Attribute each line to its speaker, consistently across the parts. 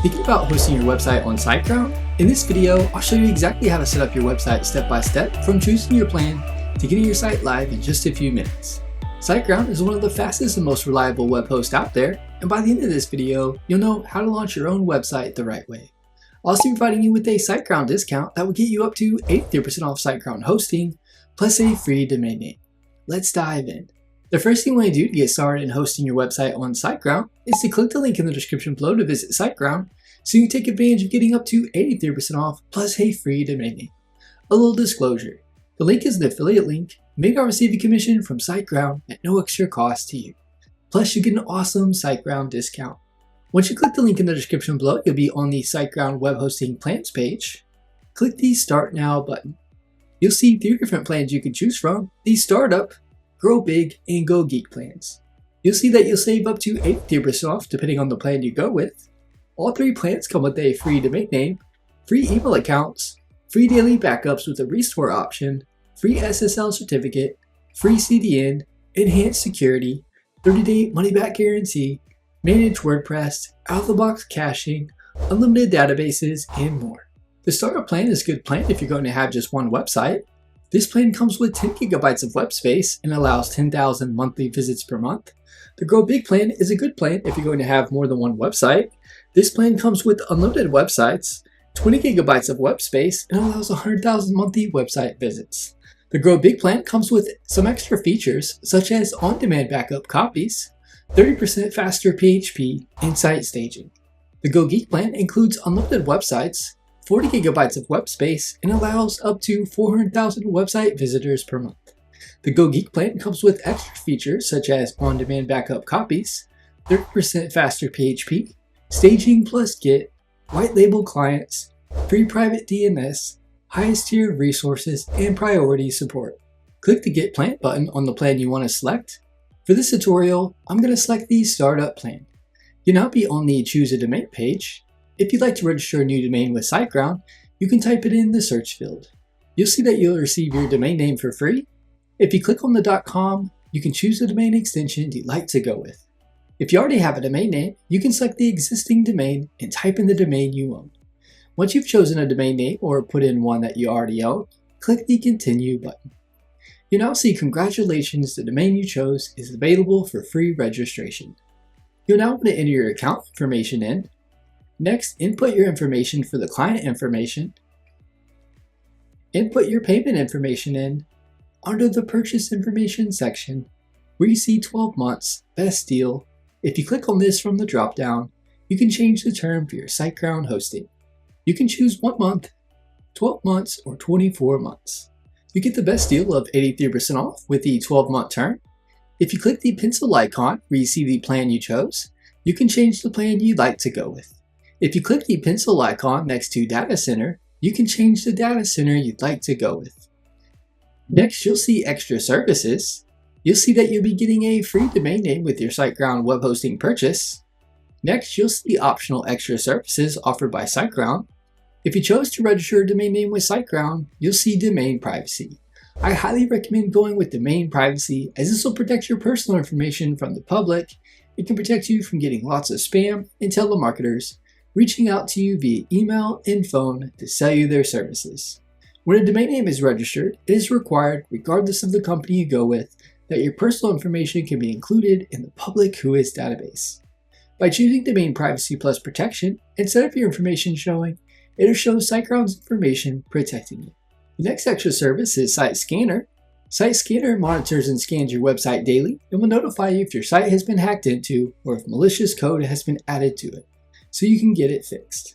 Speaker 1: Thinking about hosting your website on SiteGround? In this video, I'll show you exactly how to set up your website step by step from choosing your plan to getting your site live in just a few minutes. SiteGround is one of the fastest and most reliable web hosts out there, and by the end of this video, you'll know how to launch your own website the right way. I'll also be providing you with a SiteGround discount that will get you up to 83% off SiteGround hosting, plus a free domain name. Let's dive in. The first thing you want to do to get started in hosting your website on SiteGround is to click the link in the description below to visit SiteGround so you can take advantage of getting up to 83% off plus a free domain name. A little disclosure, the link is an affiliate link, may not receive a commission from SiteGround at no extra cost to you. Plus you get an awesome SiteGround discount. Once you click the link in the description below, you'll be on the SiteGround web hosting plans page. Click the Start Now button. You'll see 3 different plans you can choose from: the Startup, GrowBig, and GoGeek plans. You'll see that you'll save up to 83% off depending on the plan you go with. All 3 plans come with a free domain name, free email accounts, free daily backups with a restore option, free SSL certificate, free CDN, enhanced security, 30-day money-back guarantee, managed WordPress, out-of-the-box caching, unlimited databases, and more. The startup plan is a good plan if you're going to have just one website. This plan comes with 10 gigabytes of web space and allows 10,000 monthly visits per month. The GrowBig plan is a good plan if you're going to have more than one website. This plan comes with unlimited websites, 20 gigabytes of web space, and allows 100,000 monthly website visits. The GrowBig plan comes with some extra features such as on-demand backup copies, 30% faster PHP, and site staging. The GoGeek plan includes unlimited websites, 40 gigabytes of web space, and allows up to 400,000 website visitors per month. The GoGeek plan comes with extra features such as on-demand backup copies, 30% faster PHP, staging plus Git, white label clients, free private DNS, highest tier resources, and priority support. Click the Get Plan button on the plan you want to select. For this tutorial, I'm going to select the Startup plan. You'll now be on the Choose a Domain page. If you'd like to register a new domain with SiteGround, you can type it in the search field. You'll see that you'll receive your domain name for free. If you click on the .com, you can choose the domain extension you'd like to go with. If you already have a domain name, you can select the existing domain and type in the domain you own. Once you've chosen a domain name or put in one that you already own, click the Continue button. You'll now see congratulations, the domain you chose is available for free registration. You'll now want to enter your account information in. Next, input your information for the client information. Input your payment information in. Under the Purchase Information section, where you see 12 months, best deal, if you click on this from the drop-down, you can change the term for your SiteGround hosting. You can choose 1 month, 12 months, or 24 months. You get the best deal of 83% off with the 12-month term. If you click the pencil icon where you see the plan you chose, you can change the plan you'd like to go with. If you click the pencil icon next to Data Center, you can change the data center you'd like to go with. Next, you'll see Extra Services. You'll see that you'll be getting a free domain name with your SiteGround web hosting purchase. Next, you'll see optional extra services offered by SiteGround. If you chose to register a domain name with SiteGround, you'll see Domain Privacy. I highly recommend going with Domain Privacy as this will protect your personal information from the public. It can protect you from getting lots of spam and telemarketers reaching out to you via email and phone to sell you their services. When a domain name is registered, it is required, regardless of the company you go with, that your personal information can be included in the public WHOIS database. By choosing Domain Privacy Plus Protection, instead of your information showing, it'll show SiteGround's information protecting you. The next extra service is Site Scanner. Site Scanner monitors and scans your website daily and will notify you if your site has been hacked into or if malicious code has been added to it, so you can get it fixed.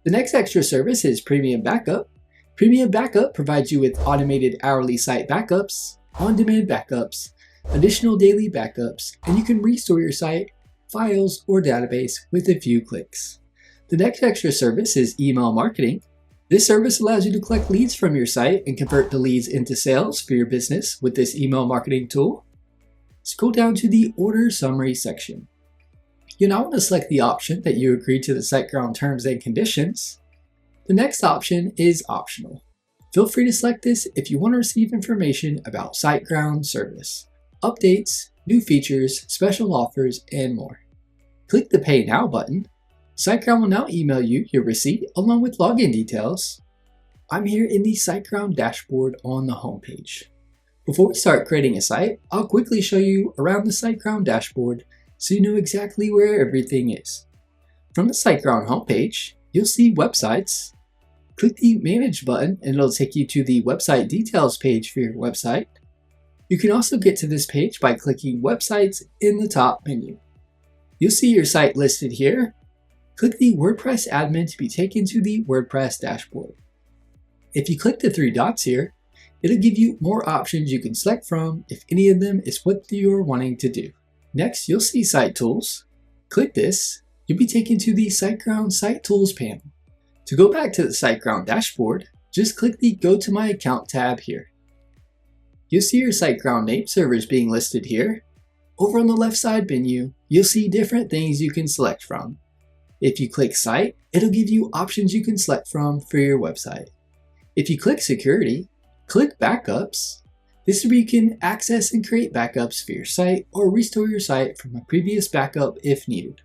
Speaker 1: The next extra service is Premium Backup. Premium Backup provides you with automated hourly site backups, on-demand backups, additional daily backups, and you can restore your site, files, or database with a few clicks. The next extra service is Email Marketing. This service allows you to collect leads from your site and convert the leads into sales for your business with this email marketing tool. Scroll down to the Order Summary section. You'll now want to select the option that you agree to the SiteGround terms and conditions. The next option is optional. Feel free to select this if you want to receive information about SiteGround service, updates, new features, special offers, and more. Click the Pay Now button. SiteGround will now email you your receipt along with login details. I'm here in the SiteGround dashboard on the homepage. Before we start creating a site, I'll quickly show you around the SiteGround dashboard so you know exactly where everything is. From the SiteGround homepage, you'll see websites. Click the Manage button and it'll take you to the website details page for your website. You can also get to this page by clicking Websites in the top menu. You'll see your site listed here. Click the WordPress admin to be taken to the WordPress dashboard. If you click the three dots here, it'll give you more options you can select from if any of them is what you're wanting to do. Next, you'll see Site Tools. Click this, you'll be taken to the SiteGround Site Tools panel. To go back to the SiteGround dashboard, just click the Go to My Account tab here. You'll see your SiteGround name servers being listed here. Over on the left side menu, you'll see different things you can select from. If you click Site, it'll give you options you can select from for your website. If you click Security, click Backups. This is where you can access and create backups for your site or restore your site from a previous backup if needed.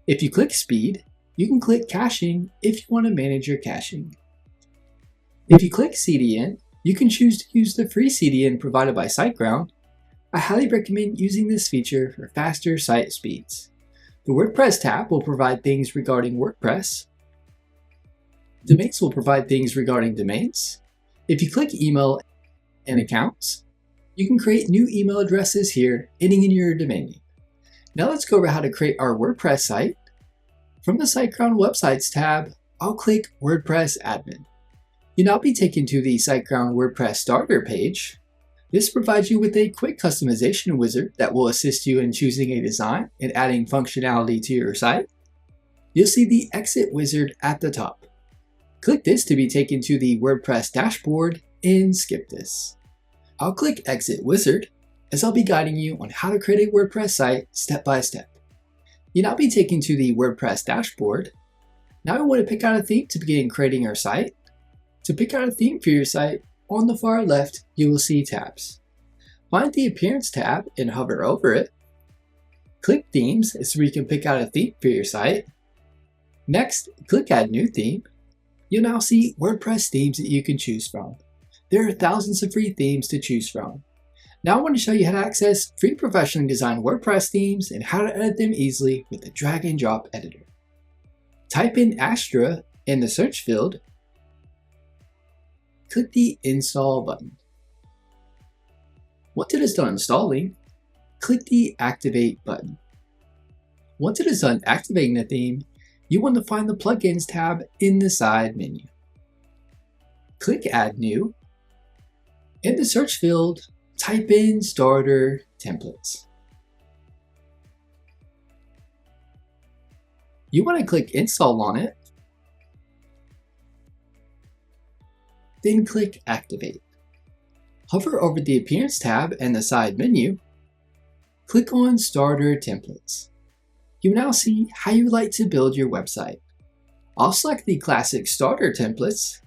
Speaker 1: If you click Speed, you can click Caching if you want to manage your caching. If you click CDN, you can choose to use the free CDN provided by SiteGround. I highly recommend using this feature for faster site speeds. The WordPress tab will provide things regarding WordPress. Domains will provide things regarding domains. If you click Email and Accounts, you can create new email addresses here, ending in your domain name. Now let's go over how to create our WordPress site. From the SiteGround Websites tab, I'll click WordPress Admin. You'll now be taken to the SiteGround WordPress Starter page. This provides you with a quick customization wizard that will assist you in choosing a design and adding functionality to your site. You'll see the Exit wizard at the top. Click this to be taken to the WordPress dashboard and skip this. I'll click Exit Wizard as I'll be guiding you on how to create a WordPress site step by step. You'll now be taken to the WordPress dashboard. Now we want to pick out a theme to begin creating our site. To pick out a theme for your site, on the far left, you will see tabs. Find the Appearance tab and hover over it. Click Themes so you can pick out a theme for your site. Next, click Add New Theme. You'll now see WordPress themes that you can choose from. There are thousands of free themes to choose from. Now I want to show you how to access free professionally designed WordPress themes and how to edit them easily with the drag and drop editor. Type in Astra in the search field. Click the Install button. Once it is done installing, click the Activate button. Once it is done activating the theme, you want to find the Plugins tab in the side menu. Click Add New. In the search field, type in Starter Templates. You want to click Install on it, then click Activate. Hover over the Appearance tab in the side menu. Click on Starter Templates. You now see how you would like to build your website. I'll select the classic starter templates.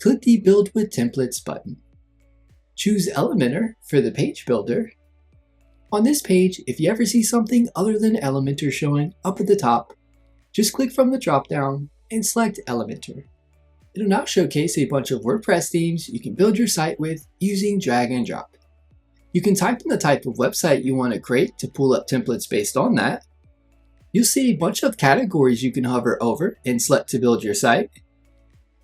Speaker 1: Click the Build with Templates button. Choose Elementor for the page builder. On this page, if you ever see something other than Elementor showing up at the top, just click from the drop-down and select Elementor. It'll now showcase a bunch of WordPress themes you can build your site with using drag and drop. You can type in the type of website you want to create to pull up templates based on that. You'll see a bunch of categories you can hover over and select to build your site.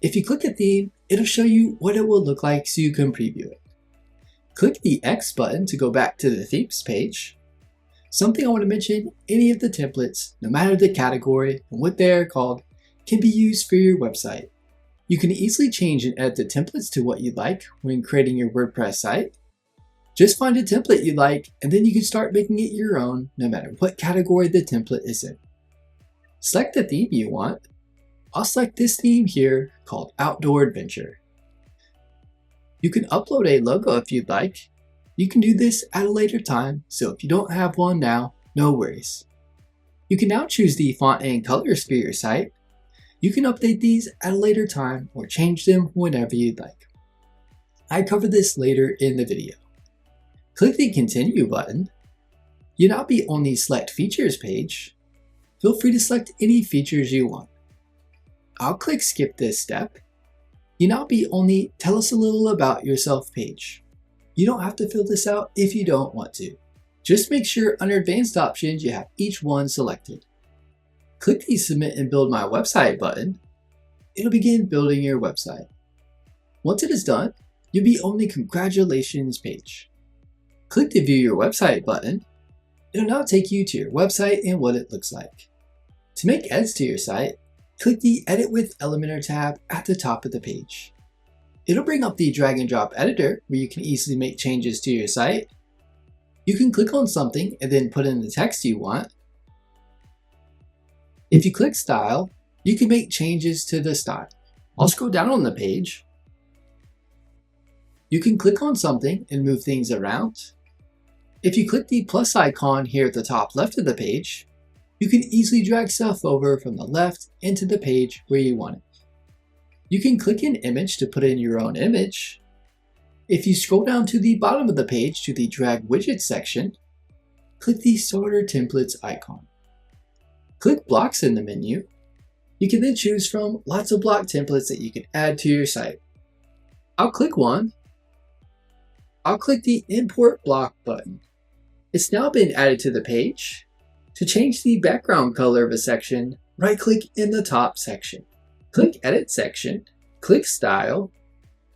Speaker 1: If you click a theme, it'll show you what it will look like so you can preview it. Click the X button to go back to the themes page. Something I want to mention, any of the templates, no matter the category and what they are called, can be used for your website. You can easily change and edit the templates to what you'd like when creating your WordPress site. Just find a template you like, and then you can start making it your own, no matter what category the template is in. Select the theme you want. I'll select this theme here called Outdoor Adventure. You can upload a logo if you'd like. You can do this at a later time, so if you don't have one now, no worries. You can now choose the font and colors for your site. You can update these at a later time or change them whenever you'd like. I cover this later in the video. Click the Continue button. You'll now be on the Select Features page. feel free to select any features you want. I'll click skip this step. You now be on the tell us a little about yourself page. You don't have to fill this out if you don't want to. Just make sure under advanced options you have each one selected. Click the submit and build my website button. It'll begin building your website. Once it is done, you'll be on the congratulations page. Click the view your website button. It'll now take you to your website and what it looks like. To make edits to your site, click the Edit with Elementor tab at the top of the page. It'll bring up the drag and drop editor where you can easily make changes to your site. You can click on something and then put in the text you want. If you click style, you can make changes to the style. I'll scroll down on the page. You can click on something and move things around. If you click the plus icon here at the top left of the page, you can easily drag stuff over from the left into the page where you want it. You can click an image to put in your own image. If you scroll down to the bottom of the page to the drag widgets section, click the sorter templates icon. Click blocks in the menu. You can then choose from lots of block templates that you can add to your site. I'll click one. I'll click the import block button. It's now been added to the page. To change the background color of a section, right-click in the top section. Click Edit Section, click Style.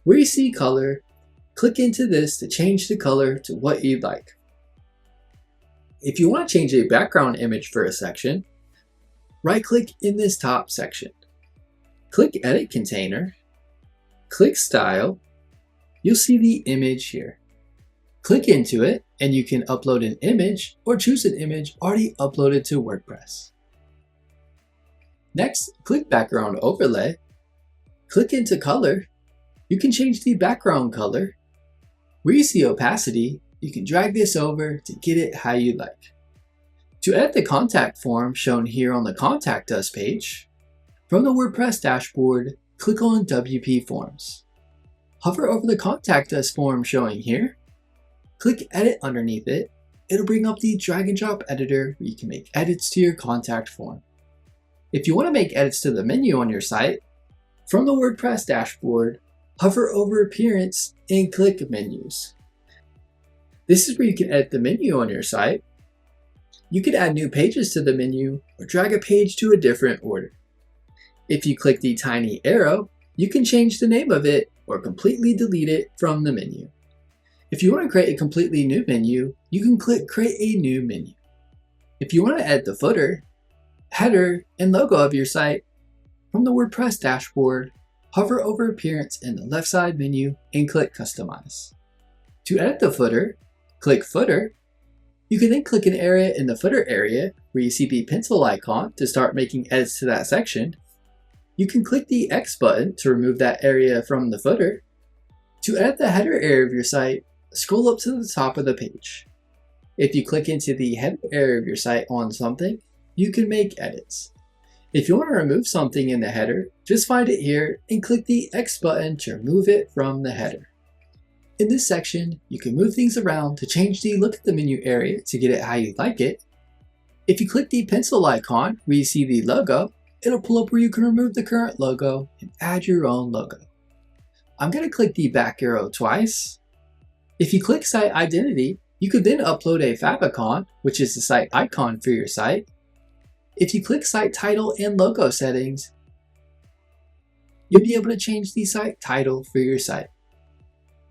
Speaker 1: Where you see color, click into this to change the color to what you'd like. If you want to change a background image for a section, right-click in this top section. Click Edit Container, click Style. You'll see the image here. Click into it and you can upload an image or choose an image already uploaded to WordPress. Next, click Background Overlay. Click into Color. You can change the background color. Where you see opacity, you can drag this over to get it how you like. To edit the contact form shown here on the Contact Us page, from the WordPress dashboard, click on WP Forms. Hover over the Contact Us form showing here. Click Edit underneath it. It'll bring up the drag and drop editor where you can make edits to your contact form. If you want to make edits to the menu on your site, from the WordPress dashboard, hover over Appearance and click Menus. This is where you can edit the menu on your site. You can add new pages to the menu or drag a page to a different order. If you click the tiny arrow, you can change the name of it or completely delete it from the menu. If you want to create a completely new menu, you can click Create a New Menu. If you want to edit the footer, header, and logo of your site, from the WordPress dashboard, hover over Appearance in the left side menu and click Customize. To edit the footer, click Footer. You can then click an area in the footer area where you see the pencil icon to start making edits to that section. You can click the X button to remove that area from the footer. To edit the header area of your site, scroll up to the top of the page. If you click into the header area of your site on something, you can make edits. If you want to remove something in the header, just find it here and click the X button to remove it from the header. In this section, you can move things around to change the look of the menu area to get it how you like it. If you click the pencil icon where you see the logo, it'll pull up where you can remove the current logo and add your own logo. I'm going to click the back arrow twice. If you click Site Identity, you could then upload a favicon, which is the site icon for your site. If you click Site Title and Logo Settings, you'll be able to change the site title for your site.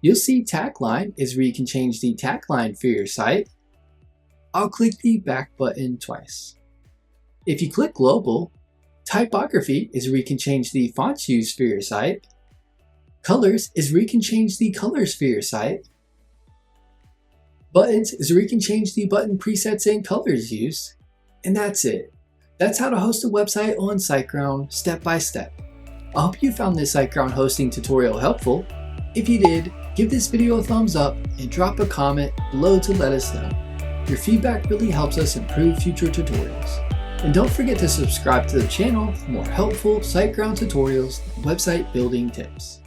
Speaker 1: You'll see Tagline is where you can change the tagline for your site. I'll click the back button twice. If you click Global, Typography is where you can change the fonts used for your site. Colors is where you can change the colors for your site. Buttons is where you can change the button presets and colors used. And that's it. That's how to host a website on SiteGround step by step. I hope you found this SiteGround hosting tutorial helpful. If you did, give this video a thumbs up and drop a comment below to let us know. Your feedback really helps us improve future tutorials. And don't forget to subscribe to the channel for more helpful SiteGround tutorials and website building tips.